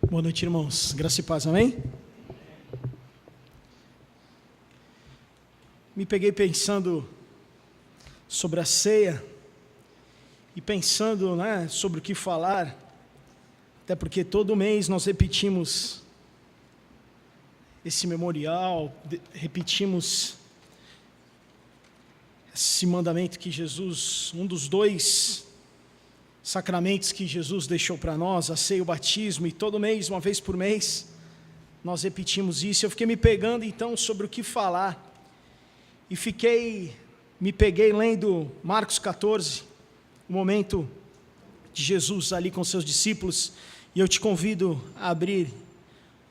Boa noite, irmãos. Graça e paz, amém? Me peguei pensando sobre a ceia e pensando, sobre o que falar, até porque todo mês nós repetimos esse memorial, repetimos esse mandamento que Jesus, um dos dois sacramentos que Jesus deixou para nós, a ceia e o batismo, e todo mês, uma vez por mês, nós repetimos isso. Eu fiquei me pegando então sobre o que falar, e me peguei lendo Marcos 14, o momento de Jesus ali com seus discípulos, e eu te convido a abrir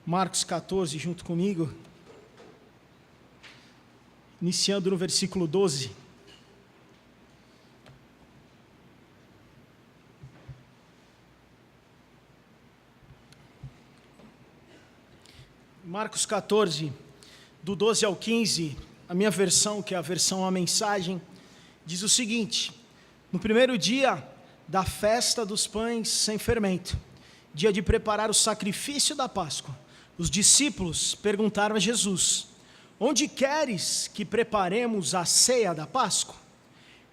Marcos 14 junto comigo, iniciando no versículo 12. Marcos 14, do 12 ao 15, a minha versão, que é a versão A Mensagem, diz o seguinte: no primeiro dia da festa dos pães sem fermento, dia de preparar o sacrifício da Páscoa, os discípulos perguntaram a Jesus: onde queres que preparemos a ceia da Páscoa?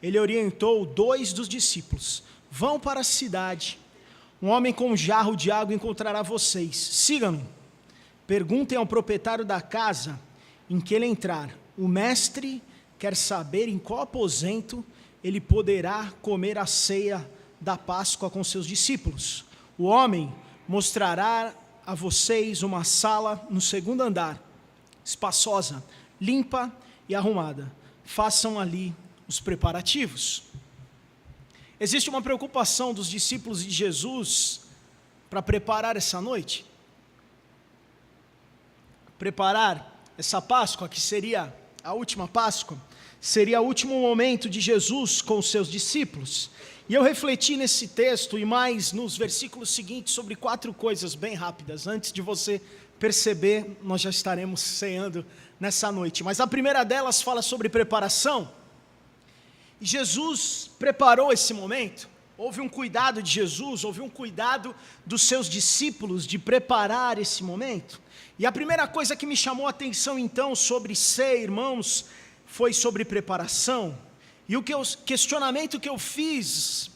Ele orientou 2 dos discípulos: vão para a cidade, um homem com um jarro de água encontrará vocês, sigam-no. Perguntem ao proprietário da casa em que ele entrar: o mestre quer saber em qual aposento ele poderá comer a ceia da Páscoa com seus discípulos. O homem mostrará a vocês uma sala no segundo andar, espaçosa, limpa e arrumada. Façam ali os preparativos. Existe uma preocupação dos discípulos de Jesus para preparar essa noite. Preparar essa Páscoa, que seria a última Páscoa, seria o último momento de Jesus com os seus discípulos. E eu refleti nesse texto e mais nos versículos seguintes sobre 4 coisas bem rápidas. Antes de você perceber, nós já estaremos ceando nessa noite. Mas a primeira delas fala sobre preparação. E Jesus preparou esse momento. Houve um cuidado de Jesus, houve um cuidado dos seus discípulos de preparar esse momento. E a primeira coisa que me chamou a atenção então sobre ceia, irmãos, foi sobre preparação. E o questionamento que eu fiz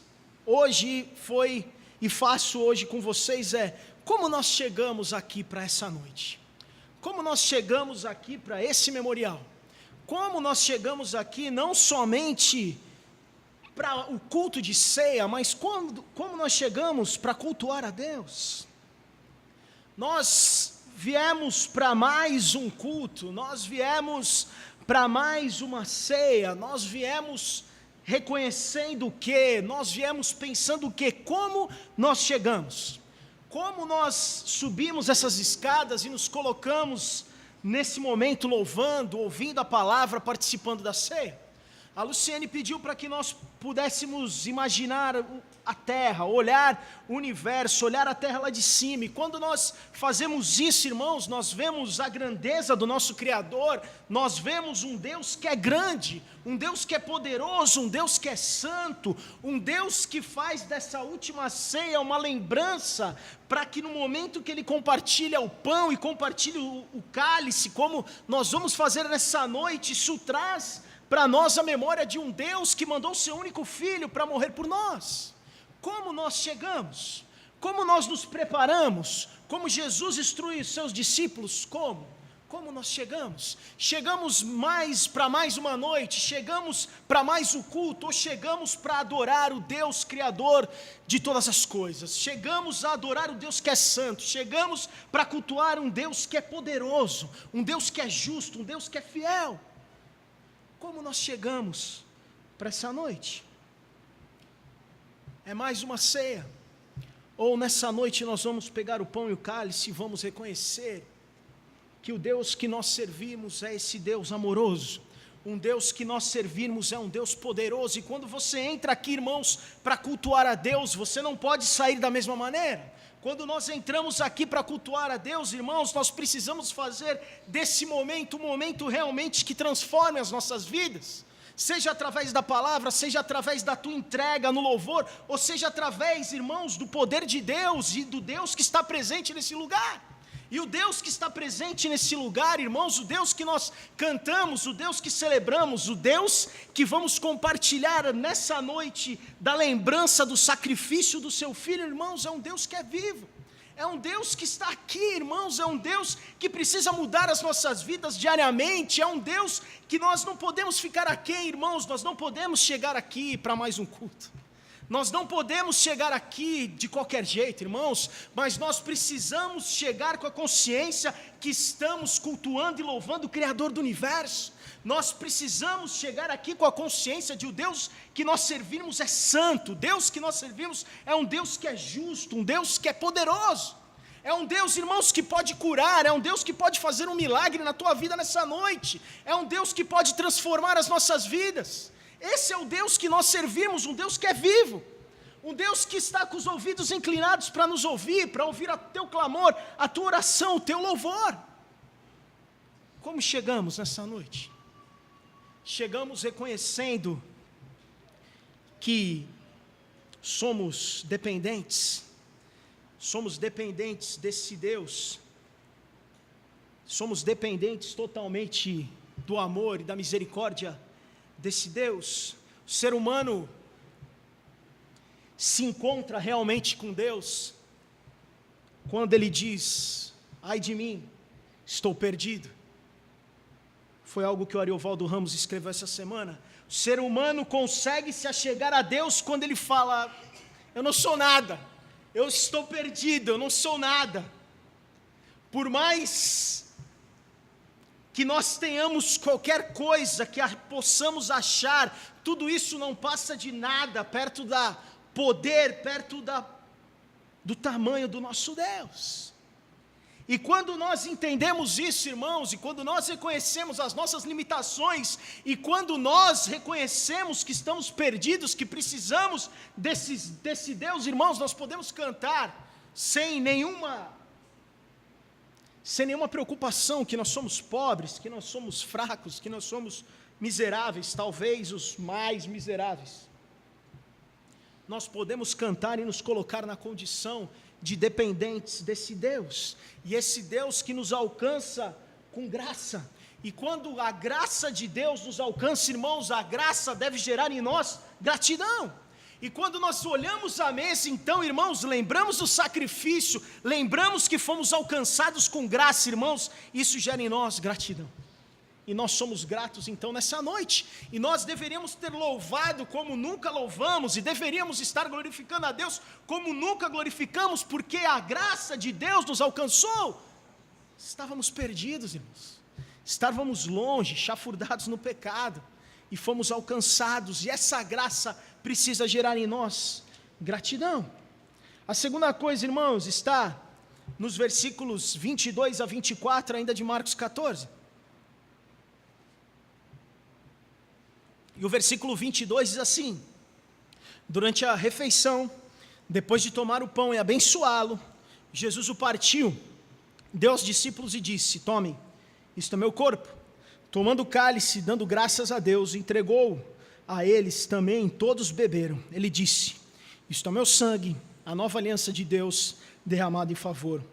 hoje foi, e faço hoje com vocês, é: como nós chegamos aqui para essa noite? Como nós chegamos aqui para esse memorial? Como nós chegamos aqui não somente para o culto de ceia, mas como nós chegamos para cultuar a Deus? Nós viemos para mais um culto, nós viemos para mais uma ceia, nós viemos reconhecendo o quê? Nós viemos pensando o quê? Como nós chegamos? Como nós subimos essas escadas e nos colocamos nesse momento louvando, ouvindo a palavra, participando da ceia? A Luciane pediu para que nós pudéssemos imaginar a terra, olhar o universo, olhar a terra lá de cima. E quando nós fazemos isso, irmãos, nós vemos a grandeza do nosso Criador, nós vemos um Deus que é grande, um Deus que é poderoso, um Deus que é santo, um Deus que faz dessa última ceia uma lembrança, para que no momento que Ele compartilha o pão e compartilha o cálice, como nós vamos fazer nessa noite, isso traz para nós a memória de um Deus que mandou seu único Filho para morrer por nós. Como nós chegamos? Como nós nos preparamos? Como Jesus instrui os seus discípulos? Como nós chegamos? Chegamos para mais uma noite? Chegamos para mais um culto? Ou chegamos para adorar o Deus Criador de todas as coisas? Chegamos a adorar o Deus que é santo? Chegamos para cultuar um Deus que é poderoso, um Deus que é justo, um Deus que é fiel? Como nós chegamos para essa noite? É mais uma ceia? Ou nessa noite nós vamos pegar o pão e o cálice e vamos reconhecer que o Deus que nós servimos é esse Deus amoroso, um Deus que nós servimos é um Deus poderoso, e quando você entra aqui, irmãos, para cultuar a Deus, você não pode sair da mesma maneira. Quando nós entramos aqui para cultuar a Deus, irmãos, nós precisamos fazer desse momento um momento realmente que transforme as nossas vidas. seja através da palavra, seja através da tua entrega no louvor, ou seja através, irmãos, do poder de Deus e do Deus que está presente nesse lugar. E o Deus que está presente nesse lugar, irmãos, o Deus que nós cantamos, o Deus que celebramos, o Deus que vamos compartilhar nessa noite da lembrança do sacrifício do seu Filho, irmãos, é um Deus que é vivo. É um Deus que está aqui, irmãos, é um Deus que precisa mudar as nossas vidas diariamente, é um Deus que nós não podemos ficar aquém, irmãos, nós não podemos chegar aqui para mais um culto. Nós não podemos chegar aqui de qualquer jeito, irmãos, mas nós precisamos chegar com a consciência que estamos cultuando e louvando o Criador do Universo. Nós precisamos chegar aqui com a consciência de o Deus que nós servimos é santo, o Deus que nós servimos é um Deus que é justo, um Deus que é poderoso. É um Deus, irmãos, que pode curar, é um Deus que pode fazer um milagre na tua vida nessa noite, é um Deus que pode transformar as nossas vidas. Esse é o Deus que nós servimos, um Deus que é vivo, um Deus que está com os ouvidos inclinados para nos ouvir, para ouvir o teu clamor, a tua oração, o teu louvor. Como chegamos nessa noite? Chegamos reconhecendo que somos dependentes desse Deus, somos dependentes totalmente do amor e da misericórdia desse Deus. O ser humano se encontra realmente com Deus quando ele diz: ai de mim, estou perdido. Foi algo que o Ariovaldo Ramos escreveu essa semana. O ser humano consegue se achegar a Deus quando ele fala: eu não sou nada, eu estou perdido, eu não sou nada. Por mais que nós tenhamos qualquer coisa que possamos achar, tudo isso não passa de nada perto da poder, perto do tamanho do nosso Deus. E quando nós entendemos isso, irmãos, e quando nós reconhecemos as nossas limitações, e quando nós reconhecemos que estamos perdidos, que precisamos desse Deus, irmãos, nós podemos cantar sem nenhuma preocupação que nós somos pobres, que nós somos fracos, que nós somos miseráveis, talvez os mais miseráveis. Nós podemos cantar e nos colocar na condição de dependentes desse Deus, e esse Deus que nos alcança com graça. E quando a graça de Deus nos alcança, irmãos, a graça deve gerar em nós gratidão. E quando nós olhamos a mesa, então, irmãos, lembramos do sacrifício, lembramos que fomos alcançados com graça, irmãos, isso gera em nós gratidão. E nós somos gratos, então, nessa noite. E nós deveríamos ter louvado como nunca louvamos, e deveríamos estar glorificando a Deus como nunca glorificamos, porque a graça de Deus nos alcançou. Estávamos perdidos, irmãos. Estávamos longe, chafurdados no pecado, e fomos alcançados, e essa graça precisa gerar em nós gratidão. A segunda coisa, irmãos, está nos versículos 22 a 24, ainda de Marcos 14. E o versículo 22 diz assim: durante a refeição, depois de tomar o pão e abençoá-lo, Jesus o partiu, deu aos discípulos e disse: tomem, isto é meu corpo. Tomando o cálice, dando graças a Deus, entregou a eles também, todos beberam. Ele disse: isto é meu sangue, a nova aliança de Deus, derramado em favor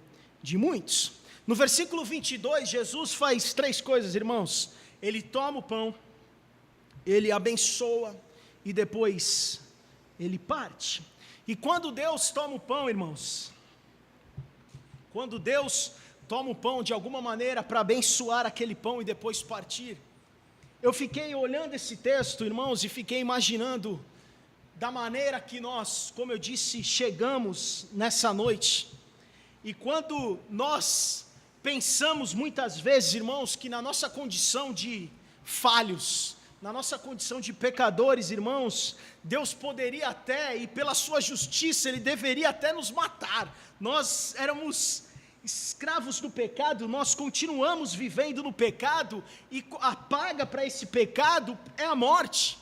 de muitos. No versículo 22, Jesus faz três coisas, irmãos. Ele toma o pão, ele abençoa e depois ele parte. E quando Deus toma o pão, irmãos, quando Deus toma o pão de alguma maneira para abençoar aquele pão e depois partir, eu fiquei olhando esse texto, irmãos, e fiquei imaginando da maneira que nós, como eu disse, chegamos nessa noite. E quando nós pensamos muitas vezes, irmãos, que na nossa condição de falhos, na nossa condição de pecadores, irmãos, Deus poderia até, e pela sua justiça, Ele deveria até nos matar. Nós éramos escravos do pecado, nós continuamos vivendo no pecado, e a paga para esse pecado é a morte.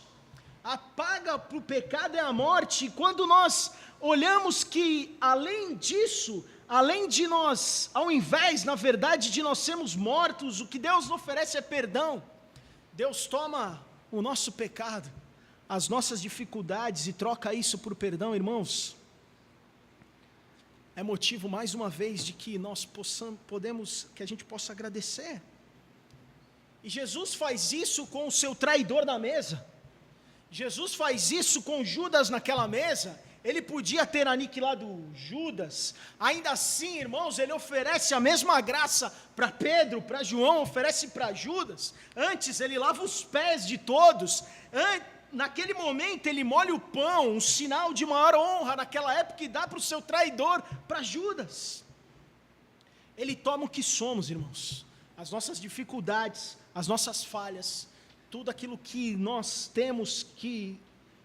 A paga para o pecado é a morte. E quando nós olhamos que, além disso, além de nós, ao invés, na verdade, de nós sermos mortos, o que Deus oferece é perdão. Deus toma o nosso pecado, as nossas dificuldades e troca isso por perdão, irmãos, é motivo mais uma vez de que nós que a gente possa agradecer. E Jesus faz isso com o seu traidor na mesa. Jesus faz isso com Judas naquela mesa. Ele podia ter aniquilado Judas, ainda assim, irmãos, ele oferece a mesma graça para Pedro, para João, oferece para Judas. Antes ele lava os pés de todos, naquele momento ele molha o pão, um sinal de maior honra naquela época, e dá para o seu traidor, para Judas. Ele toma o que somos, irmãos, as nossas dificuldades, as nossas falhas, tudo aquilo que nós temos que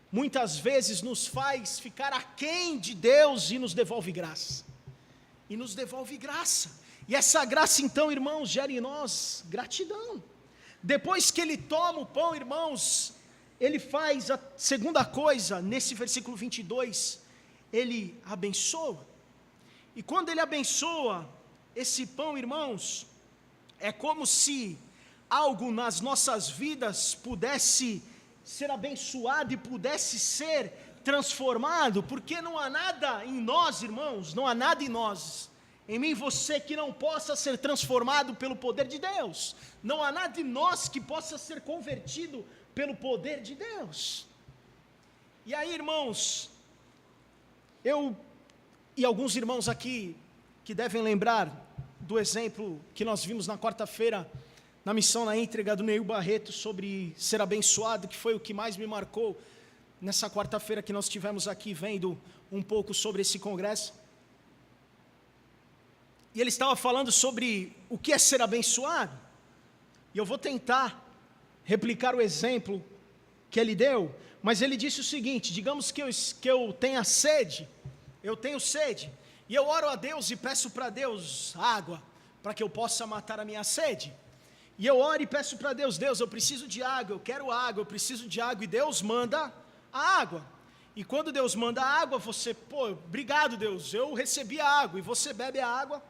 muitas vezes nos faz ficar aquém de Deus, e nos devolve graça. E essa graça então, irmãos, gera em nós gratidão. Depois que ele toma o pão, irmãos, ele faz a segunda coisa, nesse versículo 22, ele abençoa. E quando ele abençoa esse pão, irmãos, é como se algo nas nossas vidas pudesse ser abençoado e pudesse ser transformado, porque não há nada em nós, irmãos, não há nada em nós, em mim e você, que não possa ser transformado pelo poder de Deus. Não há nada em nós que possa ser convertido pelo poder de Deus. E aí, irmãos, eu e alguns irmãos aqui que devem lembrar do exemplo que nós vimos na quarta-feira, na missão, na entrega do Neil Barreto, sobre ser abençoado, que foi o que mais me marcou nessa quarta-feira que nós tivemos aqui, vendo um pouco sobre esse congresso. E ele estava falando sobre o que é ser abençoado, e eu vou tentar replicar o exemplo que ele deu, mas ele disse o seguinte: digamos que eu tenha sede, e eu oro a Deus e peço para Deus água, para que eu possa matar a minha sede. E eu oro e peço para Deus: Deus, eu preciso de água, eu quero água, eu preciso de água, e Deus manda a água. E quando Deus manda a água, você, obrigado Deus, eu recebi a água, e você bebe a água,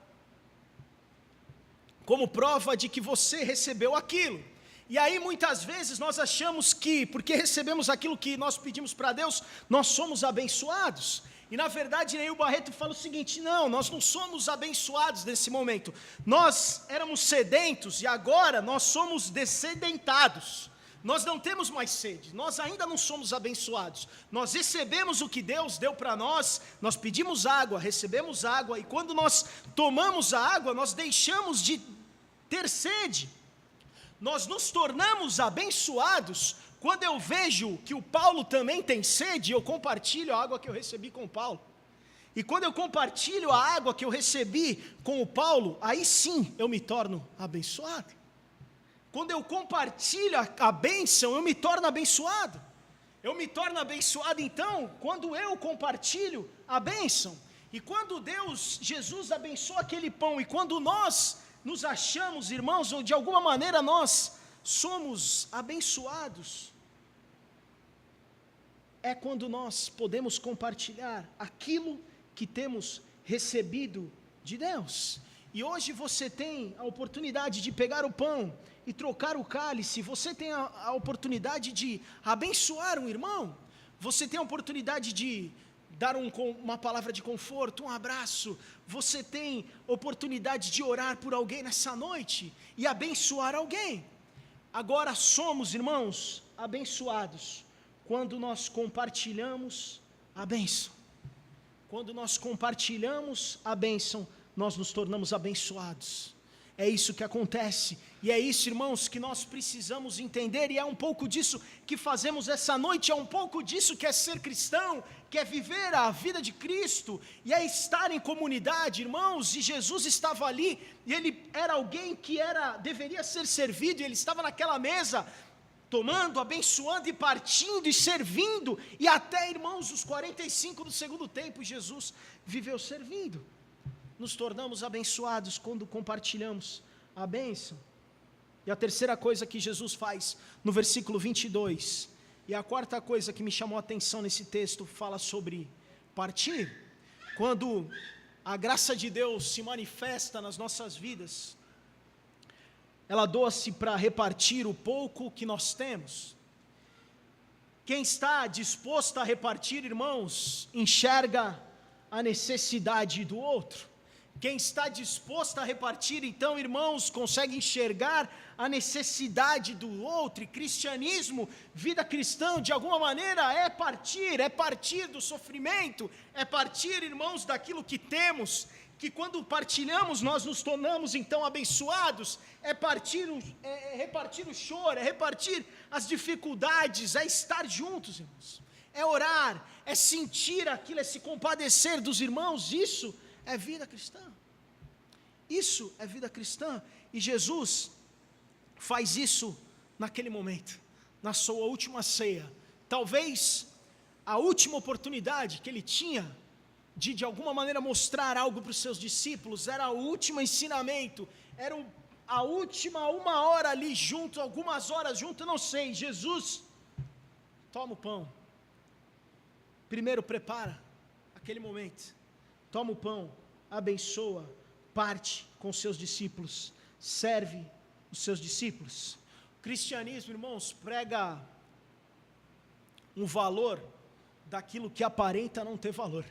como prova de que você recebeu aquilo. E aí muitas vezes nós achamos que, porque recebemos aquilo que nós pedimos para Deus, nós somos abençoados. E na verdade, Neil Barreto fala o seguinte: não, nós não somos abençoados nesse momento. Nós éramos sedentos e agora nós somos dessedentados. Nós não temos mais sede, nós ainda não somos abençoados. Nós recebemos o que Deus deu para nós, nós pedimos água, recebemos água, e quando nós tomamos a água, nós deixamos de ter sede. Nós nos tornamos abençoados quando eu vejo que o Paulo também tem sede, eu compartilho a água que eu recebi com o Paulo. E quando eu compartilho a água que eu recebi com o Paulo, aí sim eu me torno abençoado. Quando eu compartilho a bênção, eu me torno abençoado. Eu me torno abençoado então quando eu compartilho a bênção. E quando Jesus abençoa aquele pão, e quando nós nos achamos, irmãos, ou de alguma maneira nós somos abençoados, é quando nós podemos compartilhar aquilo que temos recebido de Deus. E hoje você tem a oportunidade de pegar o pão e trocar o cálice, você tem a oportunidade de abençoar um irmão, você tem a oportunidade de dar uma palavra de conforto, um abraço, você tem oportunidade de orar por alguém nessa noite e abençoar alguém. Agora somos, irmãos, abençoados quando nós compartilhamos a bênção. Quando nós compartilhamos a bênção, nós nos tornamos abençoados. É isso que acontece, e é isso, irmãos, que nós precisamos entender, e é um pouco disso que fazemos essa noite, é um pouco disso que é ser cristão, que é viver a vida de Cristo, e é estar em comunidade, irmãos. E Jesus estava ali, e ele era alguém que deveria ser servido, e ele estava naquela mesa, tomando, abençoando e partindo e servindo, e até, irmãos, os 45 do segundo tempo, Jesus viveu servindo. Nos tornamos abençoados quando compartilhamos a bênção. E a terceira coisa que Jesus faz no versículo 22, e a quarta coisa que me chamou a atenção nesse texto, fala sobre partir. Quando a graça de Deus se manifesta nas nossas vidas, ela doa-se para repartir o pouco que nós temos. Quem está disposto a repartir, irmãos, enxerga a necessidade do outro. Quem está disposto a repartir, então, irmãos, consegue enxergar a necessidade do outro. E cristianismo, vida cristã, de alguma maneira, é partir do sofrimento, é partir, irmãos, daquilo que temos, que quando partilhamos nós nos tornamos, então, abençoados. É repartir o choro, é repartir as dificuldades, é estar juntos, irmãos. É orar, é sentir aquilo, é se compadecer dos irmãos. Isso é vida cristã. Isso é vida cristã. E Jesus faz isso naquele momento, na sua última ceia. Talvez a última oportunidade que ele tinha de alguma maneira mostrar algo para os seus discípulos, era o último ensinamento, era a última 1 hora ali junto, algumas horas junto, eu não sei. Jesus toma o pão, primeiro prepara aquele momento, toma o pão, abençoa, parte com seus discípulos, serve os seus discípulos. O cristianismo, irmãos, prega um valor daquilo que aparenta não ter valor.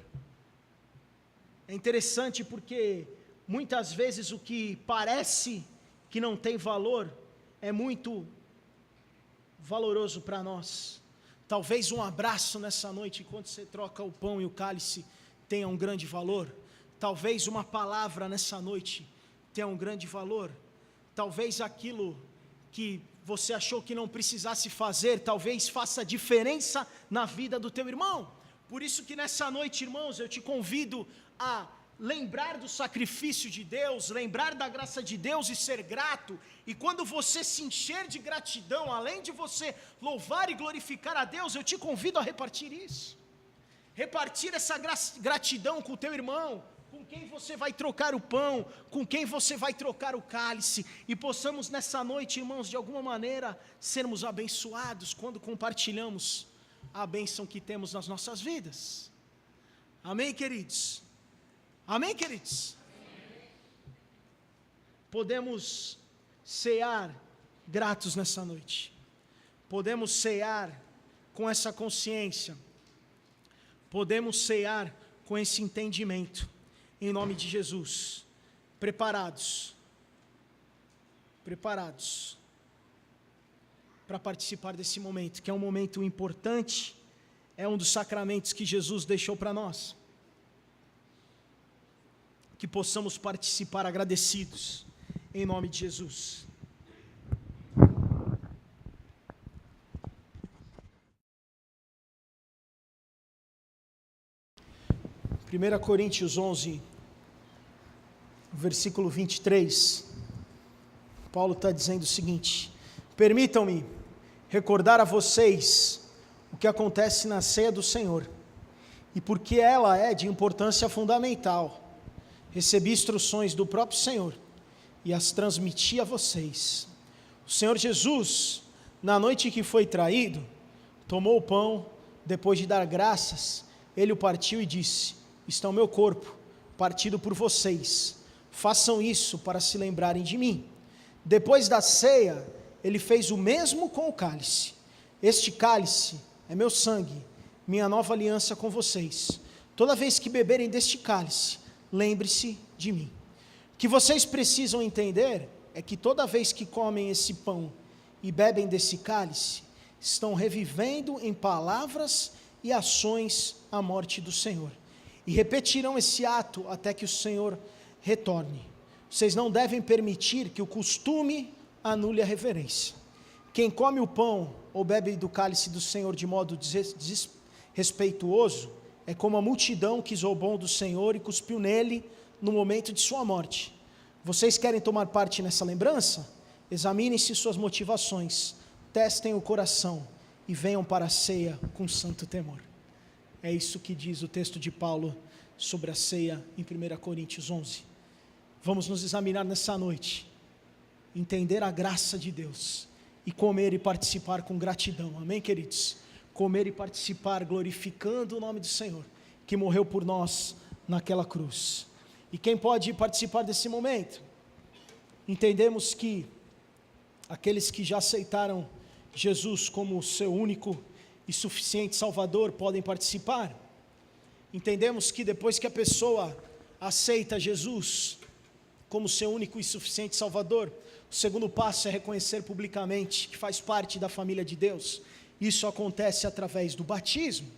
É interessante porque muitas vezes o que parece que não tem valor é muito valoroso para nós. Talvez um abraço nessa noite, enquanto você troca o pão e o cálice, tenha um grande valor. Talvez uma palavra nessa noite tenha um grande valor. Talvez aquilo que você achou que não precisasse fazer, talvez faça diferença na vida do teu irmão. Por isso que nessa noite, irmãos, eu te convido a lembrar do sacrifício de Deus, lembrar da graça de Deus e ser grato. E quando você se encher de gratidão, além de você louvar e glorificar a Deus, eu te convido a repartir isso. Repartir essa gratidão com o teu irmão, com quem você vai trocar o pão, com quem você vai trocar o cálice, e possamos nessa noite, irmãos, de alguma maneira, sermos abençoados quando compartilhamos a bênção que temos nas nossas vidas. Amém, queridos? Amém, queridos? Podemos cear gratos nessa noite, podemos cear com essa consciência, podemos cear com esse entendimento, em nome de Jesus, preparados para participar desse momento, que é um momento importante, é um dos sacramentos que Jesus deixou para nós, que possamos participar agradecidos, em nome de Jesus. Primeira Coríntios 11, versículo 23, Paulo está dizendo o seguinte: permitam-me recordar a vocês o que acontece na ceia do Senhor, e porque ela é de importância fundamental. Recebi instruções do próprio Senhor e as transmiti a vocês. O Senhor Jesus, na noite que foi traído, tomou o pão, depois de dar graças, ele o partiu e disse: está o meu corpo, partido por vocês, façam isso para se lembrarem de mim. Depois da ceia, ele fez o mesmo com o cálice. Este cálice é meu sangue, minha nova aliança com vocês. Toda vez que beberem deste cálice, lembre-se de mim. O que vocês precisam entender é que toda vez que comem esse pão e bebem desse cálice, estão revivendo em palavras e ações a morte do Senhor, e repetirão esse ato até que o Senhor retorne. Vocês não devem permitir que o costume anule a reverência. Quem come o pão ou bebe do cálice do Senhor de modo desrespeituoso é como a multidão que zombou do Senhor e cuspiu nele no momento de sua morte. Vocês querem tomar parte nessa lembrança? Examinem-se suas motivações, testem o coração e venham para a ceia com santo temor. É isso que diz o texto de Paulo sobre a ceia em 1 Coríntios 11. Vamos nos examinar nessa noite, entender a graça de Deus e comer e participar com gratidão. Amém, queridos? Comer e participar glorificando o nome do Senhor, que morreu por nós naquela cruz. E quem pode participar desse momento? Entendemos que aqueles que já aceitaram Jesus como seu único e suficiente Salvador podem participar. Entendemos que depois que a pessoa aceita Jesus como seu único e suficiente Salvador, o segundo passo é reconhecer publicamente que faz parte da família de Deus. Isso acontece através do batismo.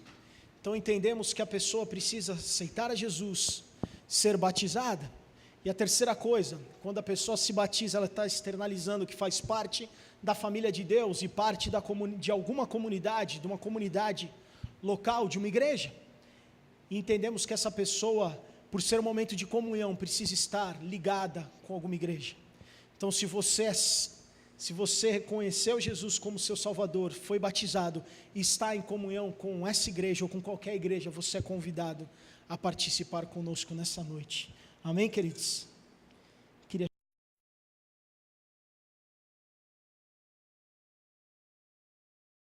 Então entendemos que a pessoa precisa aceitar a Jesus, ser batizada. E a terceira coisa, quando a pessoa se batiza, ela está externalizando que faz parte da família de Deus e parte de alguma comunidade, de uma comunidade local, de uma igreja. E entendemos que essa pessoa, por ser um momento de comunhão, precisa estar ligada com alguma igreja. Então, se você reconheceu Jesus como seu Salvador, foi batizado e está em comunhão com essa igreja ou com qualquer igreja, você é convidado a participar conosco nessa noite. Amém, queridos?